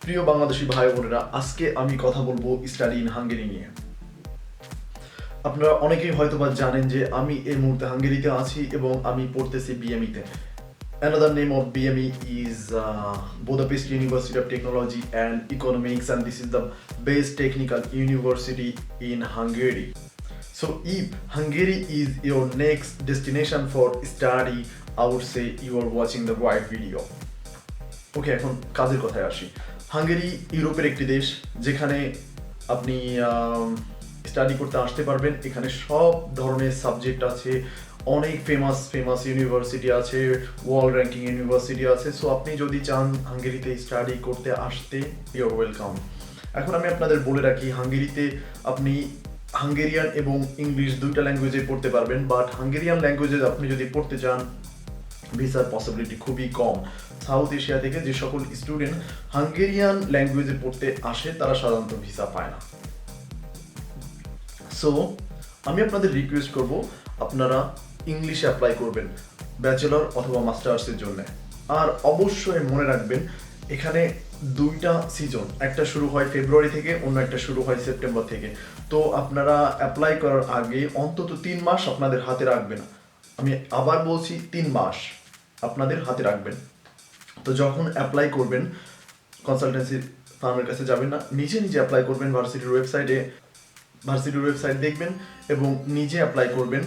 প্রিয় বাংলাদেশী ভাই বোনেরা, আজকে আমি কথা বলবো স্টাডি ইন হাঙ্গেরি নিয়ে। আপনারা অনেকেই হয়তোবা জানেন যে আমি এই মুহূর্তে হাঙ্গেরিতে আছি এবং আমি পড়তেছি বিএমইতে। Another name of BME is Budapest University of Technology and Economics, and this is the best technical university in Hungary. So if Hungary is your next destination for study, I would say you are watching the right video. ওকে, এখন কাজের কথায় আসি। Hungary ইউরোপের একটি দেশ যেখানে আপনি study করতে আসতে পারবেন। এখানে সব ধরনের সাবজেক্ট আছে, অনেক ফেমাস ইউনিভার্সিটি আছে, ওয়ার্ল্ড র্যাঙ্কিং ইউনিভার্সিটি আছে। সো আপনি যদি চান হাঙ্গেরিতে স্টাডি করতে আসতে, ইউ আর ওয়েলকাম। এখন আমি আপনাদের বলে রাখি, হাঙ্গেরিতে আপনি হাঙ্গেরিয়ান এবং ইংলিশ দুইটা ল্যাঙ্গুয়েজে পড়তে পারবেন, বাট হাঙ্গেরিয়ান ল্যাঙ্গুয়েজে আপনি যদি পড়তে চান ভিসার পসিবিলিটি খুবই কম। সাউথ এশিয়া থেকে যে সকল স্টুডেন্ট হাঙ্গেরিয়ান ল্যাঙ্গুয়েজে পড়তে আসে তারা সাধারণত ভিসা পায় না। সো আমি আপনাদের রিকোয়েস্ট করব, আপনারা ইংলিশে অ্যাপ্লাই করবেন ব্যাচেলর অথবা মাস্টার্সের জন্য। আর অবশ্যই মনে রাখবেন, এখানে দুইটা সিজন, একটা শুরু হয় ফেব্রুয়ারি থেকে, অন্য একটা শুরু হয় সেপ্টেম্বর থেকে। তো আপনারা অ্যাপ্লাই করার আগে অন্তত 3 মাস আপনাদের হাতে রাখবেন। আমি আবার বলছি, 3 মাস আপনাদের হাতে রাখবেন। তো যখন অ্যাপ্লাই করবেন, কনসালটেন্সি ফার্মের কাছে যাবেন না, নিজে অ্যাপ্লাই করবেন। ভার্সিটির ওয়েবসাইট দেখবেন এবং নিজে অ্যাপ্লাই করবেন।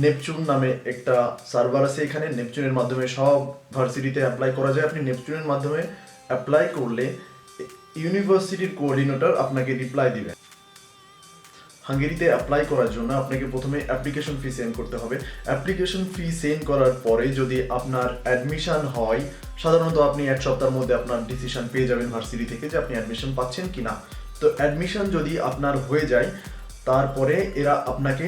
নেপচুন নামে একটা সার্ভার আছে এখানে, নেপচুনের মাধ্যমে সব ভার্সিটিতে অ্যাপ্লাই করা যায়। আপনি নেপচুনের মাধ্যমে অ্যাপ্লাই করলে ইউনিভার্সিটির কোঅর্ডিনেটর আপনাকে রিপ্লাই দিবেন। হাঙ্গেরিতে অ্যাপ্লাই করার জন্য আপনাকে প্রথমে অ্যাপ্লিকেশন ফি সেন্ড করতে হবে। অ্যাপ্লিকেশন ফি সেন্ড করার পরে যদি আপনার অ্যাডমিশন হয়, সাধারণত আপনি 1 সপ্তাহের মধ্যে আপনার ডিসিশন পেয়ে যাবেন ভার্সিটি থেকে যে আপনি অ্যাডমিশন পাচ্ছেন কি না। তো অ্যাডমিশন যদি আপনার হয়ে যায়, তারপরে এরা আপনাকে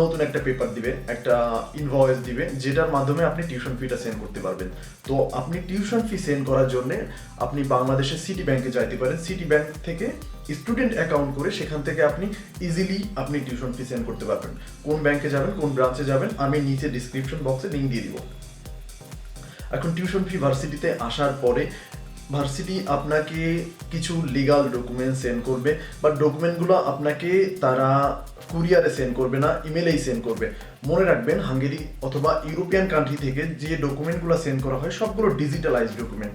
নতুন একটা পেপার দিবে, একটা ইনভয়েস দিবে, যেটার মাধ্যমে আপনি টিউশন ফিটা সেন্ড করতে পারবেন। তো আপনি টিউশন ফি সেন্ড করার জন্য আপনি বাংলাদেশের সিটি ব্যাংকে যাইতে পারেন। সিটি ব্যাংক থেকে স্টুডেন্ট অ্যাকাউন্ট করে সেখান থেকে আপনি ইজিলি আপনি টিউশন ফি সেন্ড করতে পারবেন। কোন ব্যাংকে যাবেন, কোন ব্রাঞ্চে যাবেন, আমি নিচে ডিসক্রিপশন বক্সে লিঙ্ক দিয়ে দিব। এখন টিউশন ফি ভার্সিটিতে আসার পরে ভার্সিটি আপনাকে কিছু লিগাল ডকুমেন্ট সেন্ড করবে, বা ডকুমেন্টগুলো আপনাকে তারা কুরিয়ারে সেন্ড করবে না, ইমেলেই সেন্ড করবে। মনে রাখবেন, হাঙ্গেরি অথবা ইউরোপিয়ান কান্ট্রি থেকে যে ডকুমেন্টগুলো সেন্ড করা হয় সবগুলো ডিজিটালাইজ ডকুমেন্ট।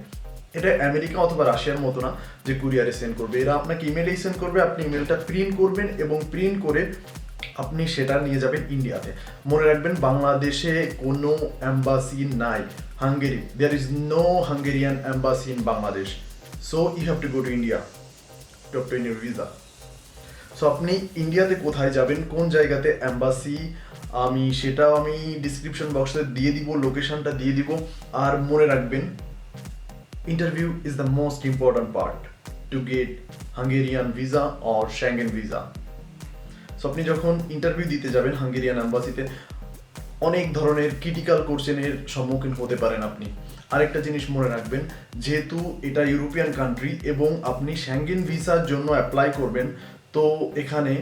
এটা আমেরিকা অথবা রাশিয়ার মতো না যে কুরিয়ারে সেন্ড করবে, এরা আপনাকে ইমেলেই সেন্ড করবে। আপনি ইমেলটা প্রিন্ট করবেন এবং প্রিন্ট করে আপনি সেটা নিয়ে যাবেন ইন্ডিয়াতে। মনে রাখবেন, বাংলাদেশে কোনো এম্বাসি নাই। Hungary, there is no Hungarian embassy in Bangladesh. So you have to go to India to obtain your visa. So আপনি ইন্ডিয়াতে কোথায় যাবেন, কোন জায়গাতে এম্বাসি, আমি ডিসক্রিপশন বক্সে দিয়ে দিব, লোকেশনটা দিয়ে দিব। আর মনে রাখবেন, interview is the most important part to get Hungarian visa or Schengen visa. So আপনি যখন ইন্টারভিউ দিতে যাবেন হাঙ্গেরিয়ান এম্বাসিতে, অনেক ধরনের ক্রিটিক্যাল কোশ্চেনের সম্মুখীন হতে পারেন আপনি। আরেকটা জিনিস মনে রাখবেন, যেহেতু এটা ইউরোপিয়ান কান্ট্রি এবং আপনি শ্যাঙ্গেন ভিসার জন্য অ্যাপ্লাই করবেন, তো এখানে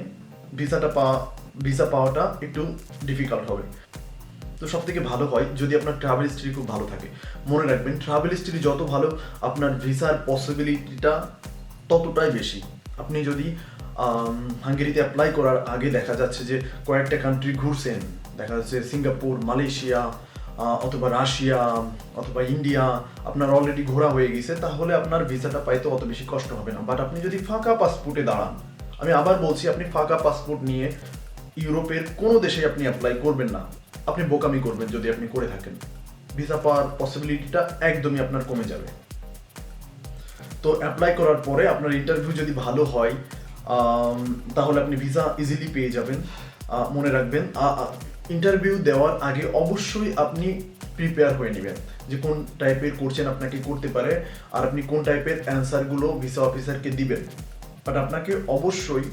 ভিসা পাওয়াটা একটু ডিফিকাল্ট হবে। তো সব থেকে ভালো হয় যদি আপনার ট্রাভেল হিস্ট্রি খুব ভালো থাকে। মনে রাখবেন, ট্রাভেল হিস্ট্রি যত ভালো, আপনার ভিসার পসিবিলিটিটা ততটাই বেশি। আপনি যদি হাঙ্গেরিতে অ্যাপ্লাই করার আগে দেখা যাচ্ছে যে কয়েকটা কান্ট্রি ঘুরছেন, দেখা যাচ্ছে সিঙ্গাপুর, মালয়েশিয়া অথবা রাশিয়া অথবা ইন্ডিয়া, আপনার অলরেডি ঘোরা হয়ে গেছে, তাহলে আপনার ভিসাটা পাইতে অত বেশি কষ্ট হবে না। বাট আপনি যদি ফাঁকা পাসপোর্টে দাঁড়ান, আমি আবার বলছি, আপনি ফাঁকা পাসপোর্ট নিয়ে ইউরোপের কোনো দেশে আপনি অ্যাপ্লাই করবেন না। আপনি বোকামি করবেন যদি আপনি করে থাকেন। ভিসা পাওয়ার পসিবিলিটিটা একদমই আপনার কমে যাবে। তো অ্যাপ্লাই করার পরে আপনার ইন্টারভিউ যদি ভালো হয়, তাহলে আপনি ভিসা ইজিলি পেয়ে যাবেন। মনে রাখবেন, ইন্টারভিউ দেওয়ার আগে অবশ্যই আপনি প্রিপেয়ার হয়ে নেবেন যে কোন টাইপের কোশ্চেন আপনাকে করতে পারে আর আপনি কোন টাইপের অ্যান্সারগুলো ভিসা অফিসারকে দিবেন। বাট আপনাকে অবশ্যই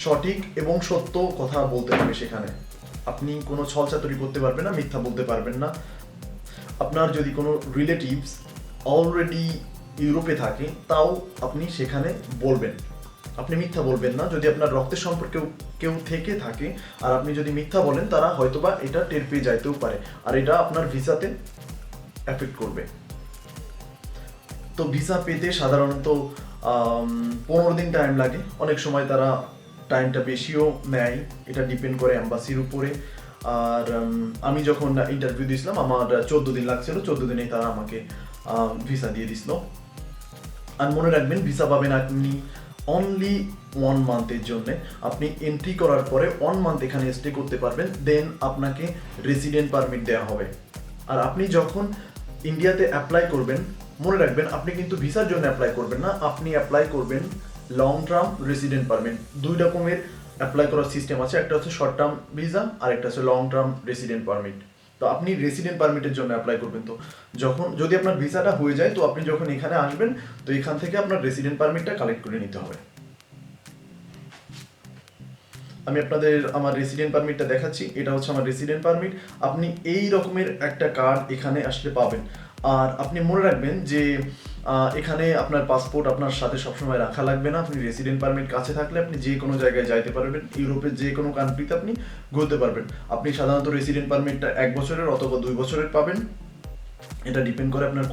সঠিক এবং সত্য কথা বলতে হবে সেখানে। আপনি কোনো ছলচাতুরি করতে পারবেন না, মিথ্যা বলতে পারবেন না। আপনার যদি কোনো রিলেটিভস অলরেডি ইউরোপে থাকে, তাও আপনি সেখানে বলবেন। আপনি মিথ্যা বলবেন না। যদি আপনার রক্তের সম্পর্কে কেউ থেকে থাকে আর আপনি যদি মিথ্যা বলেন, তারা হয়তোবা এটা টের পেয়ে যাইতেও পারে, আর এটা আপনার ভিসাতে এফেক্ট করবে। তো ভিসা পেতে সাধারণত 15 দিন টাইম লাগে, অনেক সময় তারা টাইমটা বেশিও নেয়, এটা ডিপেন্ড করে এম্বাসির উপরে। আর আমি যখন ইন্টারভিউ দিয়েছিলাম আমার 14 দিন লাগছিল, 14 দিনেই তারা আমাকে ভিসা দিয়ে দিছিল। আর মনে রাখবেন ভিসা পাবেন আপনি অনলি 1 মান্থের জন্য। আপনি এন্ট্রি করার পরে 1 মান্থ এখানে স্টে করতে পারবেন, দেন আপনাকে রেসিডেন্ট পারমিট দেওয়া হবে। আর আপনি যখন ইন্ডিয়াতে অ্যাপ্লাই করবেন, মনে রাখবেন আপনি কিন্তু ভিসার জন্য অ্যাপ্লাই করবেন না, আপনি অ্যাপ্লাই করবেন লং টার্ম রেসিডেন্ট পারমিট। 2 রকমের অ্যাপ্লাই করার সিস্টেম আছে, একটা হচ্ছে শর্ট টার্ম ভিসা আর একটা হচ্ছে লং টার্ম রেসিডেন্ট পারমিট। তো আপনি রেসিডেন্ট পারমিটের জন্য অ্যাপ্লাই করবেন। তো যখন যদি আপনার ভিসাটা হয়ে যায়, তো আপনি যখন এখানে আসবেন, তো এখান থেকে আপনার রেসিডেন্ট পারমিটটা কালেক্ট করে নিতে হবে। আমি আপনাদের আমার রেসিডেন্ট পারমিটটা দেখাচ্ছি, এটা হচ্ছে আমার রেসিডেন্ট পারমিট। আপনি এই রকমের একটা কার্ড এখানে আসলে পাবেন। আর আপনি মনে রাখবেন যে এখানে আপনার পাসপোর্ট আপনার সাথে সবসময় রাখা লাগবে না। আপনি রেসিডেন্ট পারমিট কাছে থাকলে আপনি যে কোনো জায়গায় যাইতে পারবেন, ইউরোপের যে কোনো কান্ট্রিতে আপনি ঘুরতে পারবেন। আপনি সাধারণত রেসিডেন্ট পারমিটটা 1 বছরের অথবা 2 বছরের পাবেন, এটা ডিপেন্ড করে আপনার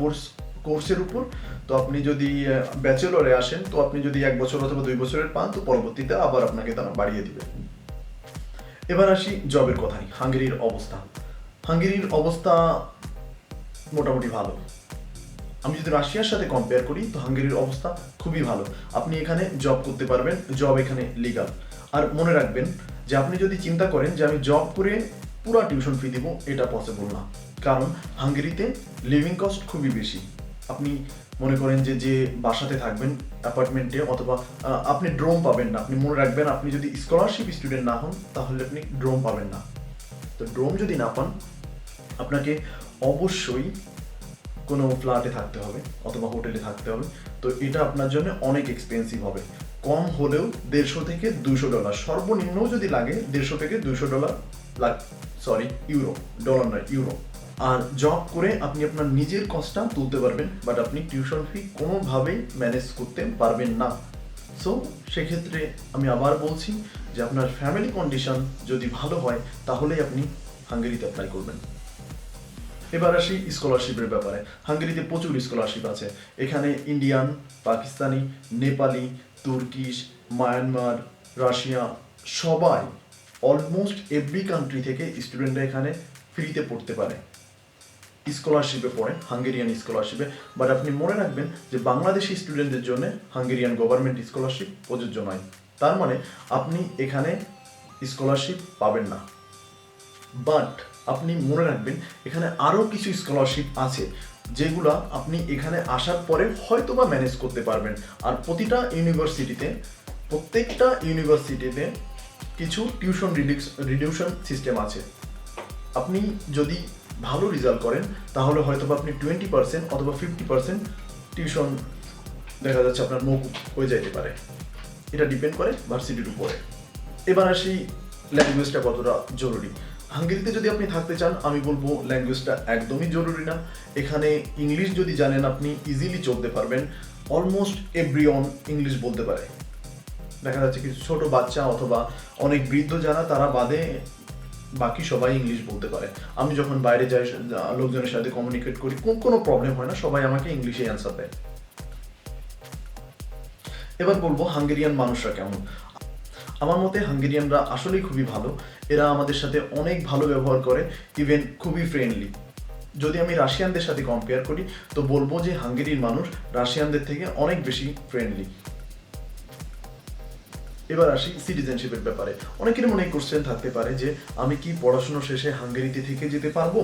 কোর্সের উপর। তো আপনি যদি ব্যাচেলরে আসেন, তো আপনি যদি 1 বছর অথবা 2 বছরের পান, তো পরবর্তীতে আবার আপনাকে তারা বাড়িয়ে দিবে। এবার আসি জবের কথায়। হাঙ্গেরির অবস্থা মোটামুটি ভালো। আমি যদি রাশিয়ার সাথে কম্পেয়ার করি, তো হাঙ্গেরির অবস্থা খুবই ভালো। আপনি এখানে জব করতে পারবেন, জব এখানে লিগাল। আর মনে রাখবেন যে আপনি যদি চিন্তা করেন যে আমি জব করে পুরো টিউশন ফি দিব, এটা পসিবল না। কারণ হাঙ্গেরিতে লিভিং কস্ট খুবই বেশি। আপনি মনে করেন যে বাসাতে থাকবেন অ্যাপার্টমেন্টে, অথবা আপনি ড্রোম পাবেন না। আপনি মনে রাখবেন আপনি যদি স্কলারশিপ স্টুডেন্ট না হন, তাহলে আপনি ড্রোম পাবেন না। তো ড্রোম যদি না পান, আপনাকে অবশ্যই কোনো ফ্ল্যাটে থাকতে হবে অথবা হোটেলে থাকতে হবে। তো এটা আপনার জন্য অনেক এক্সপেন্সিভ হবে। কম হলেও $150 থেকে $200, সর্বনিম্ন যদি লাগে $150 থেকে $200 ইউরো, ডলার নয়, ইউরো। আর জব করে আপনি আপনার নিজের কস্টটা তুলতে পারবেন, বাট আপনি টিউশন ফি কোনোভাবেই ম্যানেজ করতে পারবেন না। সো সেক্ষেত্রে আমি আবার বলছি যে আপনার ফ্যামিলি কন্ডিশন যদি ভালো হয়, তাহলেই আপনি হাঙ্গেরিতে অ্যাপ্লাই করবেন। এবার আসি স্কলারশিপের ব্যাপারে। হাঙ্গেরিতে প্রচুর স্কলারশিপ আছে। এখানে Indian, Pakistani, Nepali, Turkish, Myanmar, Russia, সবাই, অলমোস্ট এভরি কান্ট্রি থেকে স্টুডেন্টরা এখানে ফ্রিতে পড়তে পারে, স্কলারশিপে পড়ে, হাঙ্গেরিয়ান স্কলারশিপে। বাট আপনি মনে রাখবেন যে বাংলাদেশি স্টুডেন্টদের জন্য হাঙ্গেরিয়ান গভর্নমেন্ট স্কলারশিপ প্রযোজ্য নয়। তার মানে আপনি এখানে স্কলারশিপ পাবেন না। বাট আপনি মনে রাখবেন এখানে আরও কিছু স্কলারশিপ আছে, যেগুলো আপনি এখানে আসার পরে হয়তোবা ম্যানেজ করতে পারবেন। আর প্রত্যেকটা ইউনিভার্সিটিতে কিছু টিউশন রিডিউশন সিস্টেম আছে। আপনি যদি ভালো রেজাল্ট করেন, তাহলে হয়তোবা আপনি 20% অথবা 50% টিউশন দেখা যাচ্ছে আপনার মকুব হয়ে যাইতে পারে। এটা ডিপেন্ড করে ভার্সিটির উপরে। এবার আসি ল্যাঙ্গুয়েজটা কতটা জরুরি। হাঙ্গেরিতে যদি আপনি থাকতে চান, আমি বলবো ল্যাঙ্গুয়েজটা একদমই জরুরি না। এখানে ইংলিশ যদি জানেন, আপনি ইজিলি চলতে পারবেন। অলমোস্ট এভরিওয়ান ইংলিশ বলতে পারে। দেখা যাচ্ছে কিছু ছোট বাচ্চা অথবা অনেক বৃদ্ধ যারা, তারা বাদে বাকি সবাই ইংলিশ বলতে পারে। আমি যখন বাইরে যাই, লোকজনের সাথে কমিউনিকেট করি, কোনো প্রবলেম হয় না, সবাই আমাকে ইংলিশে অ্যান্সার দেয়। এবার বলবো হাঙ্গেরিয়ান মানুষরা কেমন। আমার মতে হাঙ্গেরিয়ানরা আসলেই খুবই ভালো। এরা আমাদের সাথে অনেক ভালো ব্যবহার করে, ইভেন খুবই ফ্রেন্ডলি। যদি আমি রাশিয়ানদের সাথে কম্পেয়ার করি, তো বলবো যে হাঙ্গেরির মানুষ রাশিয়ানদের থেকে অনেক বেশি ফ্রেন্ডলি। এবার আসি সিটিজেনশিপের ব্যাপারে। অনেকের মনে কোশ্চেন থাকতে পারে যে আমি কি পড়াশোনা শেষে হাঙ্গেরিতে থেকে যেতে পারবো?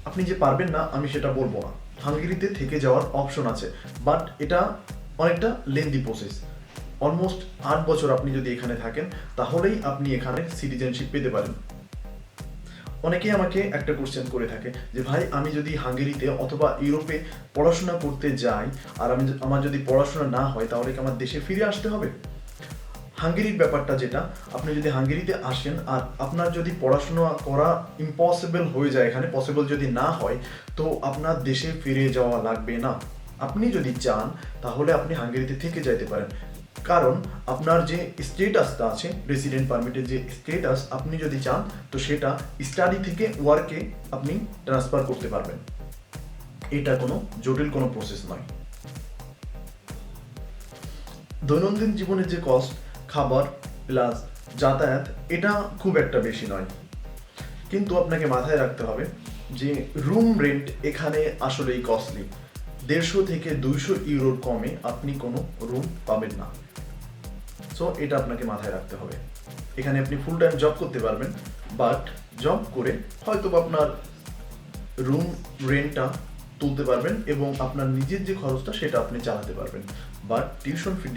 আপনি যে পারবেন না আমি সেটা বলবো না। হাঙ্গেরিতে থেকে যাওয়ার অপশন আছে, বাট এটা অনেকটা লেন্দি প্রসেস। অলমোস্ট 8 বছর আপনি যদি এখানে থাকেন, তাহলেই আপনি এখানে সিটিজেনশিপ পেতে পারেন। অনেকেই আমাকে একটা কোশ্চেন করে থাকে যে ভাই, আমি যদি হাঙ্গেরিতে অথবা ইউরোপে পড়াশোনা করতে যাই, আর আমার যদি পড়াশোনা না হয়, তাহলে কি আমার দেশে ফিরে আসতে হবে? হাঙ্গেরির ব্যাপারটা যেটা, আপনি যদি হাঙ্গেরিতে আসেন আর আপনার যদি পড়াশোনা করা ইম্পসিবল হয়ে যায়, এখানে পসিবল যদি না হয়, তো আপনার দেশে ফিরে যাওয়া লাগবে না। আপনি যদি চান, তাহলে আপনি হাঙ্গেরিতে থেকে যাইতে পারেন। কারণ আপনার যে স্টেটাসটা আছে, রেসিডেন্ট পারমিটের যে স্টেটাস, আপনি যদি চান তো সেটা স্টাডি থেকে ওয়ার্কে আপনি ট্রান্সফার করতে পারবেন। এটা কোনো জটিল কোনো প্রসেস নয়। দৈনন্দিন জীবনের যে কস্ট, খাবার প্লাস যাতায়াত, এটা খুব একটা বেশি নয়। কিন্তু আপনাকে মাথায় রাখতে হবে যে রুম রেন্ট এখানে আসলেই কস্টলি। 150 থেকে 200 ইউরোর কমে আপনি কোনো রুম পাবেন না। সো এটা আপনাকে মাথায় রাখতে হবে। এখানে আপনি ফুল টাইম জব করতে পারবেন, বাট জব করে হয়তো আপনার রুম রেন্টটা তুলতে পারবেন এবং আপনার নিজের যে খরচটা সেটা আপনি চালাতে পারবেন। বাট টিউশন ফি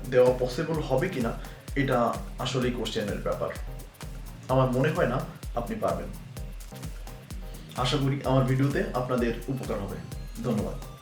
দেওয়া পসিবল হবে কিনা এটা আসলেই কোশ্চেনের ব্যাপার। আমার মনে হয় না আপনি পারবেন। আশা করি আমার ভিডিওতে আপনাদের উপকার হবে। ধন্যবাদ।